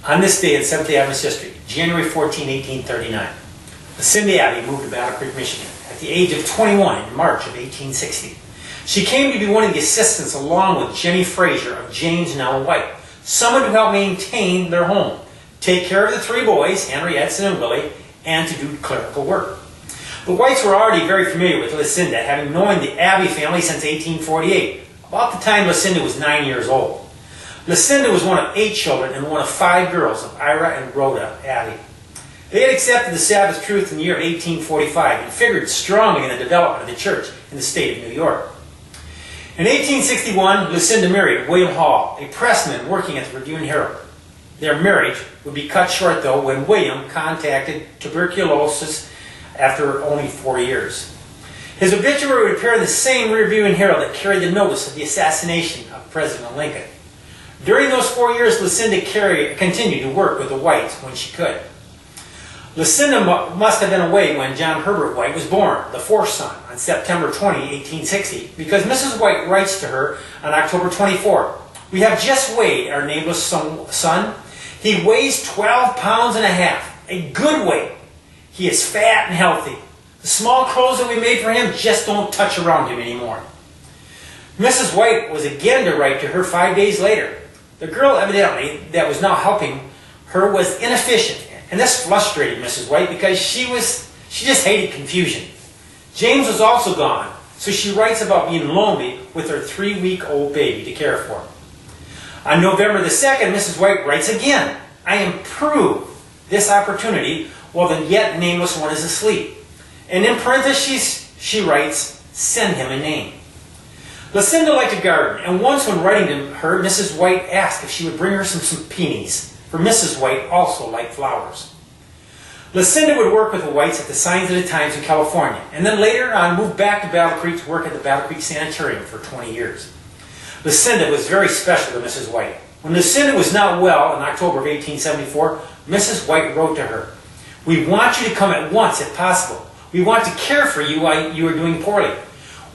On this day in Seventh Day Adventist history, January 14, 1839, Lucinda Abbey moved to Battle Creek, Michigan at the age of 21 in March of 1860. She came to be one of the assistants along with Jenny Fraser of James and Ella White, someone to help maintain their home, take care of the three boys, Henry, Edson, and Willie, and to do clerical work. The Whites were already very familiar with Lucinda, having known the Abbey family since 1848, about the time Lucinda was 9 years old. Lucinda was one of 8 children and one of 5 girls of Ira and Rhoda Abbey. They had accepted the Sabbath truth in the year 1845 and figured strongly in the development of the church in the state of New York. In 1861, Lucinda married William Hall, a pressman working at the Review and Herald. Their marriage would be cut short, though, when William contracted tuberculosis after only 4 years. His obituary would appear in the same Review and Herald that carried the notice of the assassination of President Lincoln. During those 4 years, Lucinda continued to work with the Whites when she could. Lucinda must have been away when John Herbert White was born, the fourth son, on September 20, 1860, because Mrs. White writes to her on October 24, "We have just weighed our nameless son. He weighs 12 pounds and a half, a good weight. He is fat and healthy. The small clothes that we made for him just don't touch around him anymore." Mrs. White was again to write to her 5 days later. The girl, evidently, that was now helping her was inefficient, and this frustrated Mrs. White because she just hated confusion. James was also gone, so she writes about being lonely with her 3-week-old baby to care for. On November the 2nd, Mrs. White writes again, "I improve this opportunity while the yet nameless one is asleep." And in parentheses, she writes, "Send him a name." Lucinda liked to garden, and once when writing to her, Mrs. White asked if she would bring her some peonies, for Mrs. White also liked flowers. Lucinda would work with the Whites at the Signs of the Times in California, and then later on moved back to Battle Creek to work at the Battle Creek Sanitarium for 20 years. Lucinda was very special to Mrs. White. When Lucinda was not well in October of 1874, Mrs. White wrote to her, "We want you to come at once if possible. We want to care for you while you are doing poorly.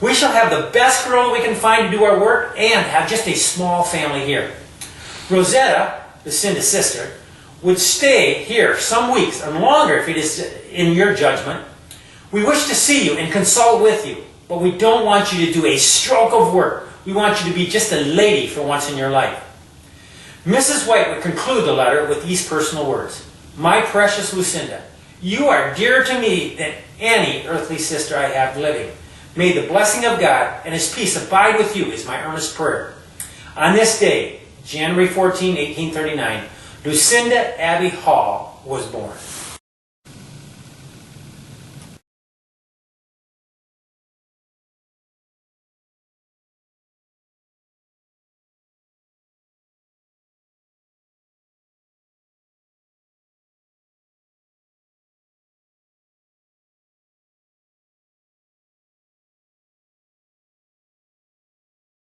We shall have the best girl we can find to do our work and have just a small family here. Rosetta," Lucinda's sister, "would stay here some weeks and longer if it is in your judgment. We wish to see you and consult with you, but we don't want you to do a stroke of work. We want you to be just a lady for once in your life." Mrs. White would conclude the letter with these personal words, "My precious Lucinda, you are dearer to me than any earthly sister I have living. May the blessing of God and His peace abide with you is my earnest prayer." On this day, January 14, 1839, Lucinda Abbey Hall was born.